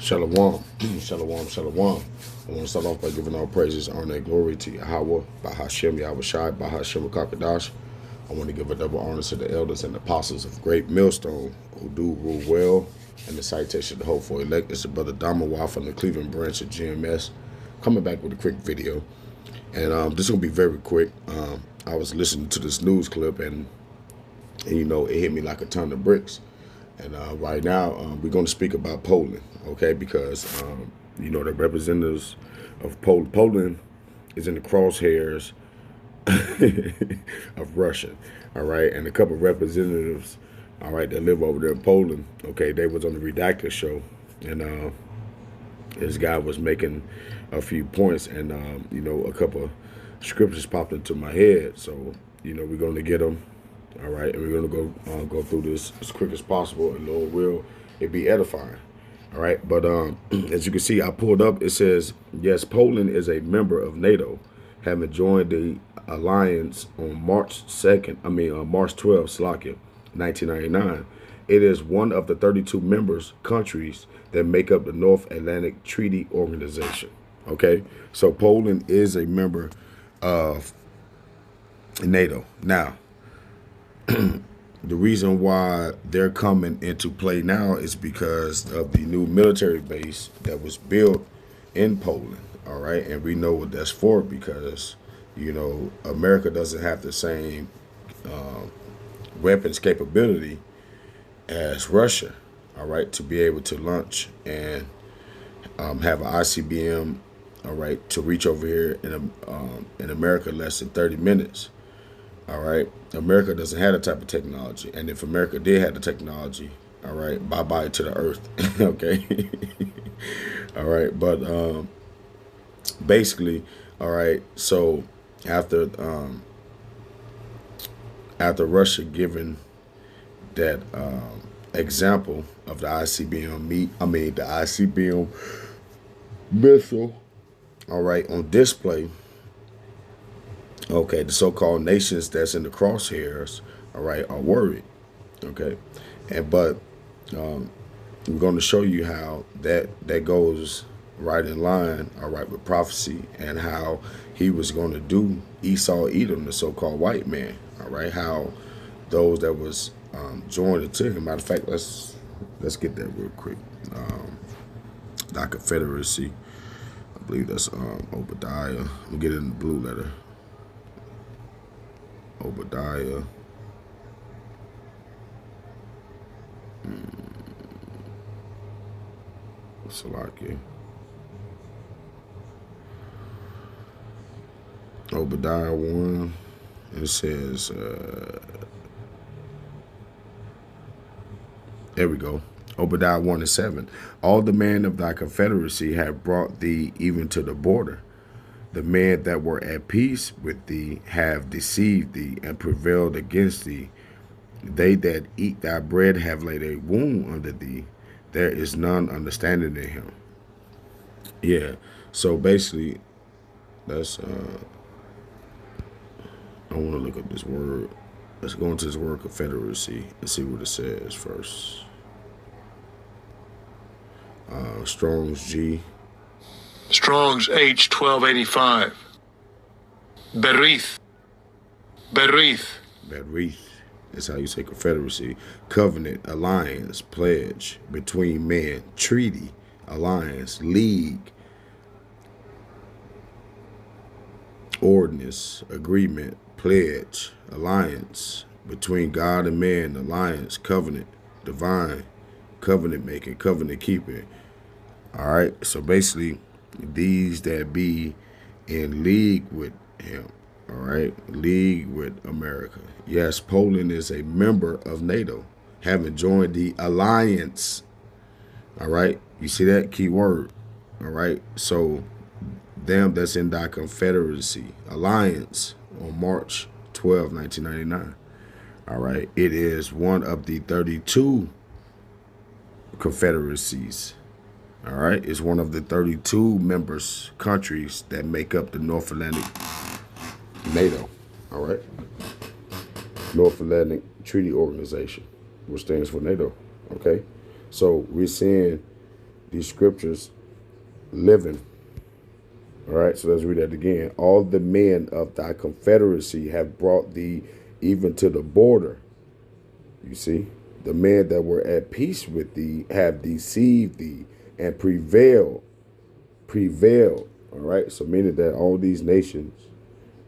Shalom, shalom, shalom. I want to start off by giving all praises, honor, and glory to Yahweh, by Hashem, Yahweh Shai, by Hashem, Kakadash. I want to give a double honor to the elders and apostles of Great Millstone who do rule well. And the citation to hope for elect is the brother Damawa from the Cleveland branch of GMS, coming back with a quick video. And this is going to be very quick. I was listening to this news clip and you know, it hit me like a ton of bricks. And right now, we're going to speak about Poland, okay? Because, you know, the representatives of Poland is in the crosshairs of Russia, all right? And a couple of representatives, all right, that live over there in Poland, okay, they was on the Redactor show. And this guy was making a few points and, you know, a couple of scriptures popped into my head. So, you know, we're going to get them. All right, and we're going to go through this as quick as possible, and Lord will it be edifying. All right, but as you can see, I pulled up. It says, yes, Poland is a member of Nato, having joined the alliance on March 12th, Slovakia, 1999. It is one of the 32 members countries that make up the North Atlantic Treaty Organization. Okay, so Poland is a member of NATO. Now, the reason why they're coming into play now is because of the new military base that was built in Poland. All right. And we know what that's for because, you know, America doesn't have the same weapons capability as Russia. All right. To be able to launch and have an ICBM. All right. To reach over here in America less than 30 minutes. All right. America doesn't have that type of technology. And if America did have the technology, all right, bye-bye to the earth. Okay. All right. But basically, all right, so after Russia giving that example of the ICBM missile, all right, on display. Okay, the so-called nations that's in the crosshairs, all right, are worried. Okay, but we're going to show you how that goes right in line, all right, with prophecy and how he was going to do Esau Edom, the so-called white man, all right, how those that was joined to him. Matter of fact, let's get that real quick. The Confederacy, I believe that's Obadiah. We'll get it in the blue letter. Obadiah. Salakia. Obadiah 1. It says, there we go. Obadiah 1:7. All the men of thy confederacy have brought thee even to the border. The men that were at peace with thee have deceived thee and prevailed against thee. They that eat thy bread have laid a wound under thee. There is none understanding in him. Yeah, so basically, that's, I want to look up this word. Let's go into this word confederacy and see what it says first. Strong's G. Strong's H 1285. Berith. Berith is how you say confederacy. Covenant, alliance, pledge between men, treaty, alliance, league, ordinance, agreement, pledge, alliance between God and man, alliance, covenant, divine, covenant making, covenant keeping. All right, so basically, these that be in league with him, all right, league with America. Yes, Poland is a member of NATO, having joined the alliance. All right, you see that key word, all right. So them that's in thy confederacy, alliance, on March 12, 1999. All right, it is one of the 32 confederacies. All right, it's one of the 32 members countries that make up the North Atlantic NATO. All right, North Atlantic Treaty Organization, which stands for NATO. Okay, so we're seeing these scriptures living. All right, so let's read that again. All the men of thy confederacy have brought thee even to the border. You see, the men that were at peace with thee have deceived thee and prevailed. All right, so meaning that all these nations,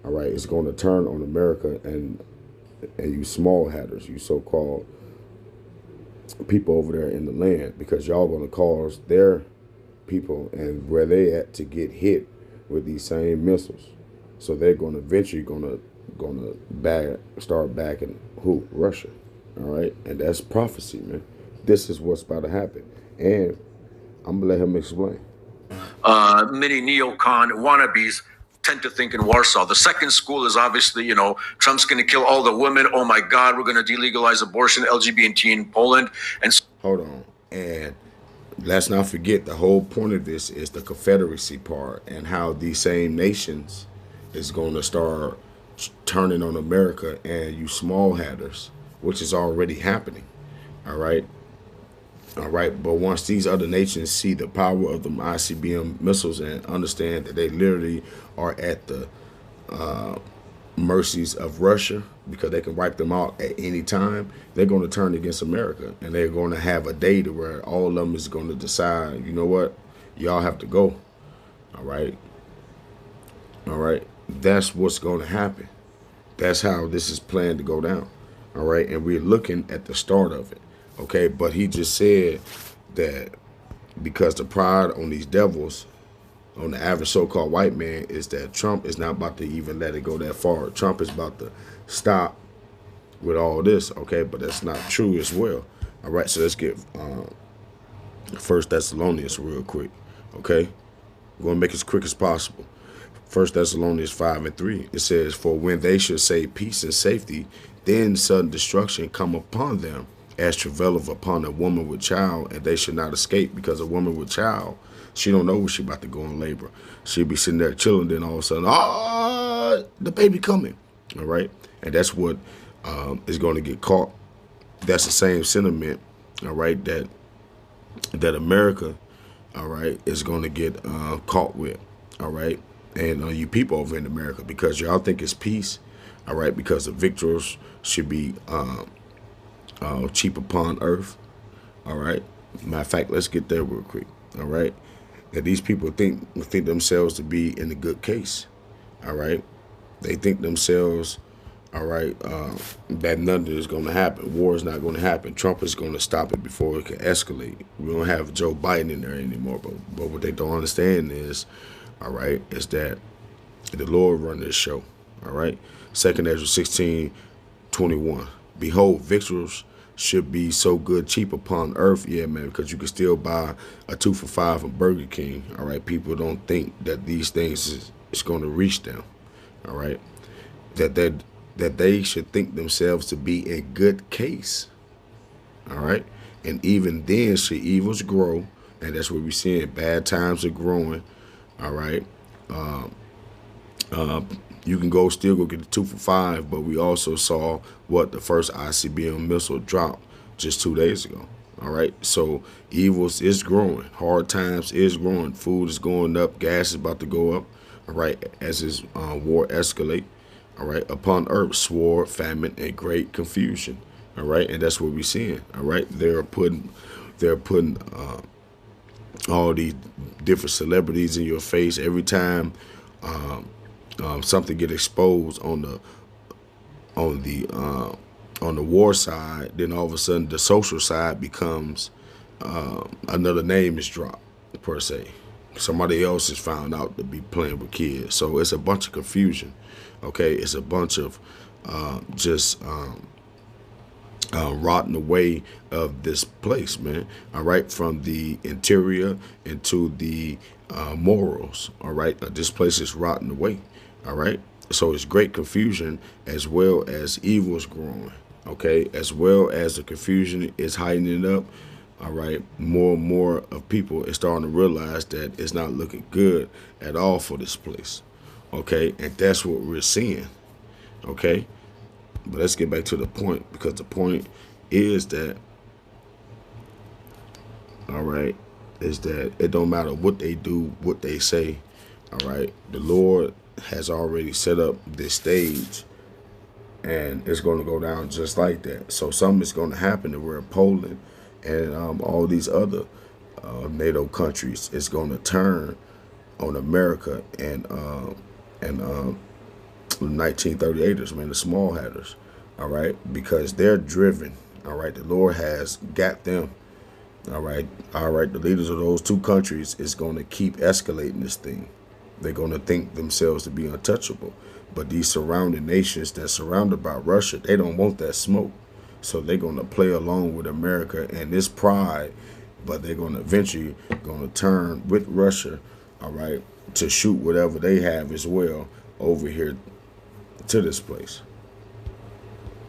all right, is going to turn on America and you small hatters, you so-called people over there in the land, because y'all going to cause their people and where they at to get hit with these same missiles. So they're going to eventually start backing who? Russia. All right, and that's prophecy, man. This is what's about to happen, and I'm gonna let him explain. Many neocon wannabes tend to think in Warsaw. The second school is obviously, Trump's going to kill all the women. Oh my God, we're going to delegalize abortion, LGBT in Poland. And hold on, and let's not forget the whole point of this is the Confederacy part and how these same nations is going to start turning on America and you small hatters, which is already happening. All right. All right, but once these other nations see the power of the ICBM missiles and understand that they literally are at the mercies of Russia because they can wipe them out at any time, they're going to turn against America, and they're going to have a day to where all of them is going to decide, you know what, y'all have to go. All right. All right. That's what's going to happen. That's how this is planned to go down. All right. And we're looking at the start of it. Okay. But he just said that because the pride on these devils, on the average so-called white man, is that Trump is not about to even let it go that far. Trump is about to stop with all this. Okay. But that's not true as well. All right. So let's get First Thessalonians real quick. Okay. We're going to make it as quick as possible. First Thessalonians 5:3, it says, for when they should say peace and safety, then sudden destruction come upon them, as travaileth upon a woman with child, and they should not escape, because a woman with child, she don't know when she about to go in labor. She'll be sitting there chilling, then all of a sudden, the baby coming. All right. And that's what is going to get caught. That's the same sentiment, all right, that America, all right, is going to get caught with. All right. And you people over in America, because y'all think it's peace, all right, because the victors should be cheap upon earth, all right. Matter of fact, let's get there real quick, all right. That these people think themselves to be in a good case, all right. They think themselves, all right, that nothing is going to happen. War is not going to happen. Trump is going to stop it before it can escalate. We don't have Joe Biden in there anymore, but what they don't understand is, all right, is that the Lord run this show. All right. 2 Ezra 16:21. Behold, victuals should be so good cheap upon earth. Yeah, man, because you can still buy a 2 for $5 from Burger King. All right. People don't think that these things is going to reach them. All right. That they should think themselves to be in good case. All right. And even then should evils grow. And that's what we're seeing. Bad times are growing. All right. You can still go get the 2 for $5, but we also saw what the first ICBM missile dropped just 2 days ago. All right. So evils is growing. Hard times is growing. Food is going up. Gas is about to go up. All right. As this war escalate. All right. Upon earth, sword, famine, and great confusion. All right. And that's what we're seeing. All right. They're putting all these different celebrities in your face every time something get exposed on the war side. Then all of a sudden the social side becomes another name is dropped per se. Somebody else is found out to be playing with kids. So it's a bunch of confusion. Okay, it's a bunch of rotting away of this place, man. All right, from the interior into the morals. All right, this place is rotting away. All right, so it's great confusion as well as evil is growing. Okay, as well as the confusion is heightening up. All right, more and more of people is starting to realize that it's not looking good at all for this place. Okay, and that's what we're seeing. Okay. But let's get back to the point, because the point is that, all right, is that it don't matter what they do, what they say. All right, the Lord has already set up this stage, and it's going to go down just like that. So something is going to happen to where Poland and all these other NATO countries is going to turn on America and 1938ers, man, the small hatters, all right, because they're driven. All right, the Lord has got them. All right, the leaders of those two countries is going to keep escalating this thing. They're going to think themselves to be untouchable. But these surrounding nations that's surrounded by Russia, they don't want that smoke. So they're going to play along with America and this pride, but they're going to eventually going to turn with Russia, all right, to shoot whatever they have as well over here to this place.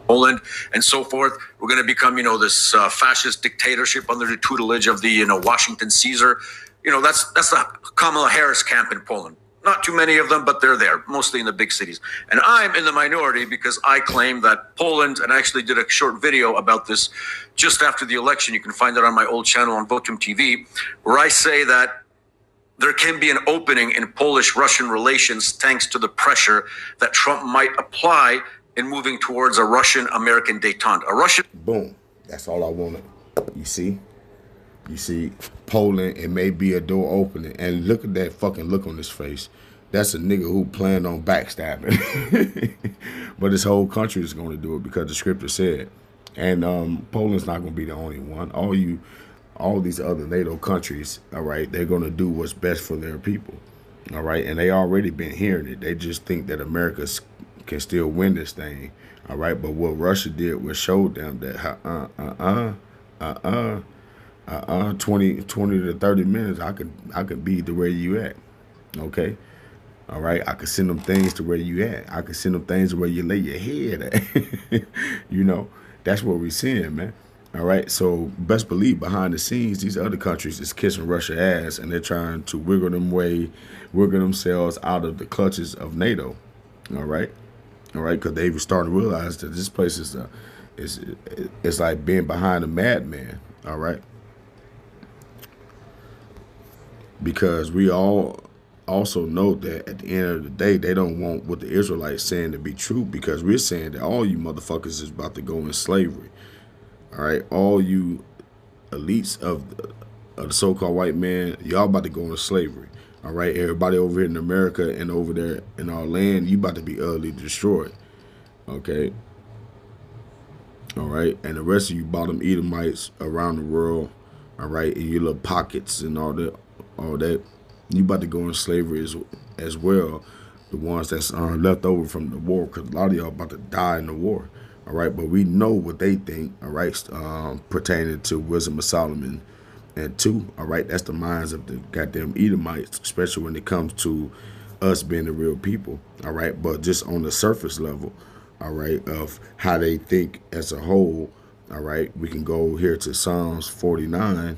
Poland and so forth. We're going to become, this fascist dictatorship under the tutelage of the, Washington Caesar. That's the Kamala Harris camp in Poland. Not too many of them, but they're there, mostly in the big cities. And I'm in the minority because I claim that Poland, and I actually did a short video about this just after the election. You can find it on my old channel on Votum TV, where I say that there can be an opening in Polish-Russian relations thanks to the pressure that Trump might apply in moving towards a Russian-American détente. A Russian... Boom. That's all I wanted. You see? You see, Poland, it may be a door opening. And look at that fucking look on his face. That's a nigga who planned on backstabbing. But his whole country is going to do it because the scripture said. And Poland's not going to be the only one. All these other NATO countries, all right, they're going to do what's best for their people. All right. And they already been hearing it. They just think that America can still win this thing. All right. But what Russia did was showed them that 20 to 30 minutes, I could be the where you at. Okay. All right. I could send them things to where you at. I could send them things to where you lay your head at. That's what we're seeing, man. All right. So best believe behind the scenes, these other countries is kissing Russia ass, and they're trying to wiggle themselves out of the clutches of NATO. All right. All right. Because they've started to realize that this place it's like being behind a madman. All right. Because we all also know that at the end of the day, they don't want what the Israelites saying to be true, because we're saying that all you motherfuckers is about to go in slavery. All right. All you elites of the so-called white man, y'all about to go into slavery. All right. Everybody over here in America and over there in our land, you about to be utterly destroyed. Okay. All right. And the rest of you bottom Edomites around the world, all right, in your little pockets and all that, you about to go in slavery as well. The ones that's left over from the war, because a lot of y'all about to die in the war. All right. But we know what they think, all right, pertaining to Wisdom of Solomon and 2. All right. That's the minds of the goddamn Edomites, especially when it comes to us being the real people. All right. But just on the surface level, all right, of how they think as a whole. All right. We can go here to Psalms 49,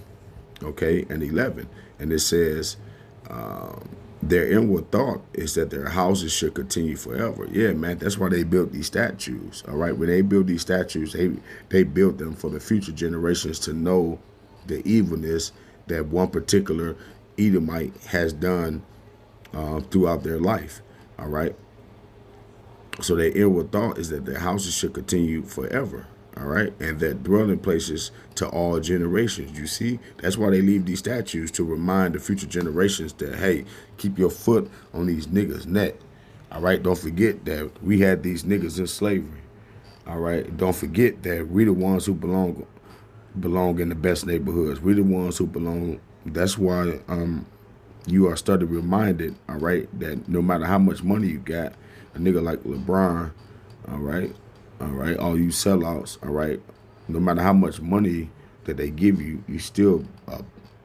okay, and 11. And it says, their inward thought is that their houses should continue forever. Yeah, man, that's why they built these statues. All right. When they built these statues, they built them for the future generations to know the evilness that one particular Edomite has done throughout their life. All right. So their inward thought is that their houses should continue forever. All right. And that dwelling places to all generations. You see, that's why they leave these statues, to remind the future generations that, hey, keep your foot on these niggas' neck. All right. Don't forget that we had these niggas in slavery. All right. Don't forget that we the ones who belong in the best neighborhoods. We the ones who belong. That's why you are started reminded, all right, that no matter how much money you got, a nigga like LeBron, all right, all you sellouts, all right, no matter how much money that they give you, you still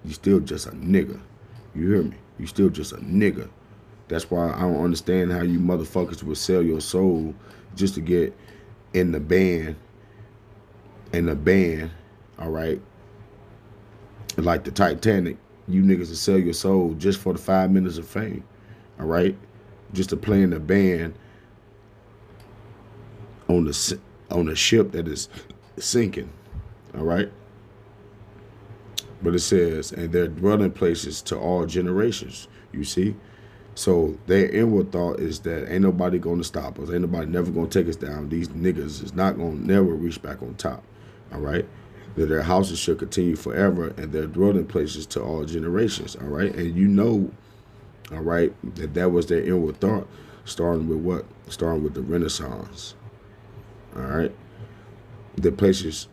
just a nigga. You hear me? You still just a nigga. That's why I don't understand how you motherfuckers would sell your soul just to get in the band, all right, like the Titanic. You niggas will sell your soul just for the 5 minutes of fame, all right, just to play in the band on a ship that is sinking, all right. But it says, and their dwelling places to all generations. You see? So their inward thought is that ain't nobody gonna stop us. Ain't nobody never gonna take us down. These niggas is not gonna never reach back on top. All right? That their houses should continue forever and their dwelling places to all generations. All right? And you know, all right, that was their inward thought, starting with what? Starting with the Renaissance. All right? The places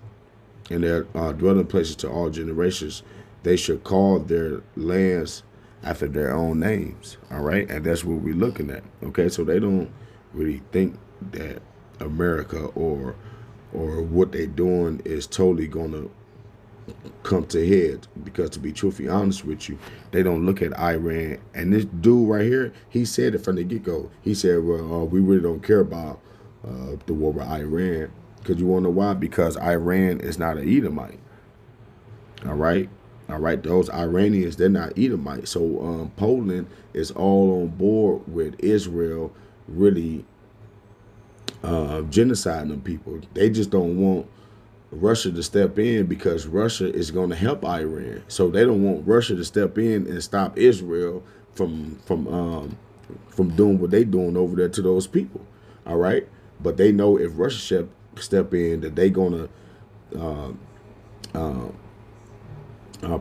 and their dwelling places to all generations, they should call their lands after their own names. All right, and that's what we're looking at. Okay, so they don't really think that America or what they're doing is totally gonna come to head, because to be truthfully honest with you, they don't look at Iran. And this dude right here, he said it from the get-go. He said, well, we really don't care about the war with Iran. Because you want to know why? Because Iran is not an Edomite. All right? All right, those Iranians, they're not Edomites. So Poland is all on board with Israel really genociding them people. They just don't want Russia to step in, because Russia is going to help Iran. So they don't want Russia to step in and stop Israel from doing what they doing over there to those people. All right, but they know if Russia step in, that they gonna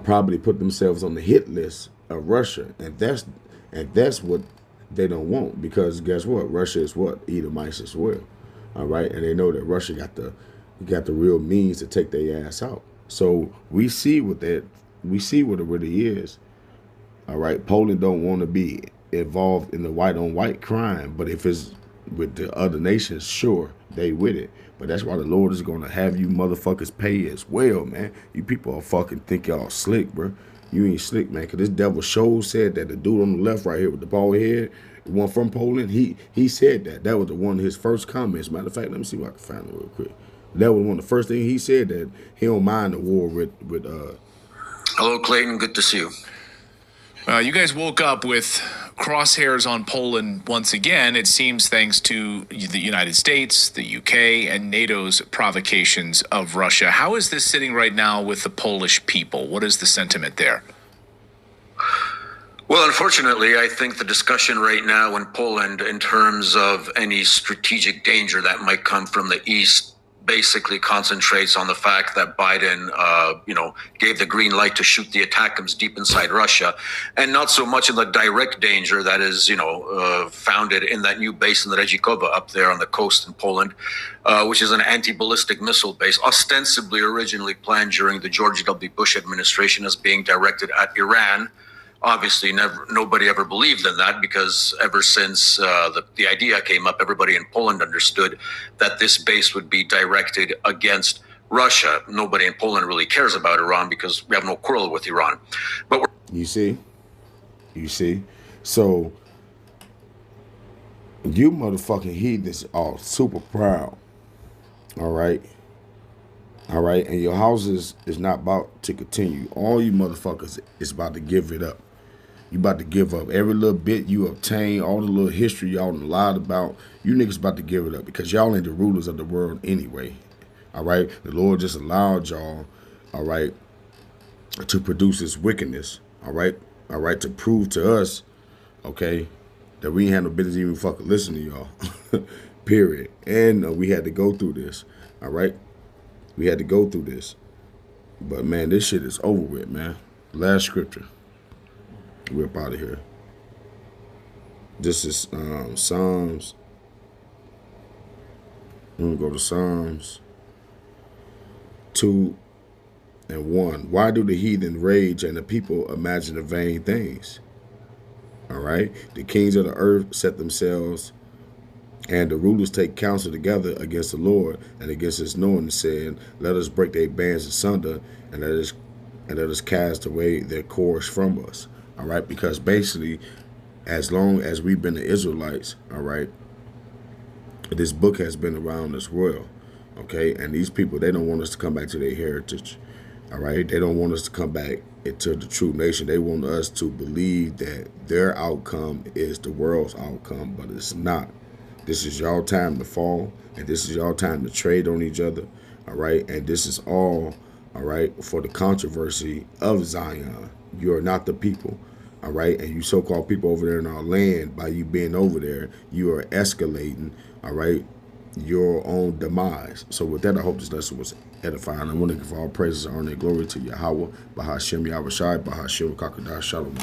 probably put themselves on the hit list of Russia, and that's what they don't want, because guess what? Russia is what? Edomites as well. All right, and they know that Russia got the real means to take their ass out. So we see what it really is. All right, Poland don't want to be involved in the white on white crime, but if it's with the other nations, sure, they with it. But that's why the Lord is going to have you motherfuckers pay as well, man. You people are fucking think y'all slick, bro. You ain't slick, man. Because this devil show said that the dude on the left right here with the bald head, the one from Poland, he said that. That was the one of his first comments. Matter of fact, let me see if I can find it real quick. That was one of the first things he said, that he don't mind the war with Hello, Clayton. Good to see you. You guys woke up with crosshairs on Poland once again, it seems thanks to the United States, the UK, and NATO's provocations of Russia. How is this sitting right now with the Polish people? What is the sentiment there? Well, unfortunately, I think the discussion right now in Poland in terms of any strategic danger that might come from the East basically concentrates on the fact that Biden, gave the green light to shoot the ATACMS deep inside Russia, and not so much in the direct danger that is, founded in that new base in Redzikowa up there on the coast in Poland, which is an anti-ballistic missile base, ostensibly originally planned during the George W. Bush administration as being directed at Iran. Obviously, nobody ever believed in that, because ever since the idea came up, everybody in Poland understood that this base would be directed against Russia. Nobody in Poland really cares about Iran because we have no quarrel with Iran. But you see, so you motherfucking heathens are super proud. All right. And your houses is not about to continue. All you motherfuckers is about to give it up. You about to give up every little bit you obtain, all the little history y'all lied about. You niggas about to give it up, because y'all ain't the rulers of the world anyway. All right, the Lord just allowed y'all, all right, to produce this wickedness. All right, to prove to us, okay, that we ain't had no business even fucking listening to y'all. Period. And we had to go through this. All right, we had to go through this. But man, this shit is over with, man. Last scripture. We're up out of here. This is Psalms. I'm going to go to Psalms 2 and 1. Why do the heathen rage and the people imagine the vain things? All right. The kings of the earth set themselves, and the rulers take counsel together against the Lord and against his knowing, saying, let us break their bands asunder, and let us cast away their cords from us. All right, because basically, as long as we've been the Israelites, all right, this book has been around as well, okay? And these people, they don't want us to come back to their heritage, all right? They don't want us to come back into the true nation. They want us to believe that their outcome is the world's outcome, but it's not. This is y'all time to fall, and this is y'all time to trade on each other, all right? And this is all all right, for the controversy of Zion. You are not the people, all right? And you so-called people over there in our land, by you being over there, you are escalating, all right, your own demise. So with that, I hope this lesson was edifying. I want to give all praises, honor, and glory to Yahweh, Bahashem Yahweh Shai, Bahashem Kakadash Shalom.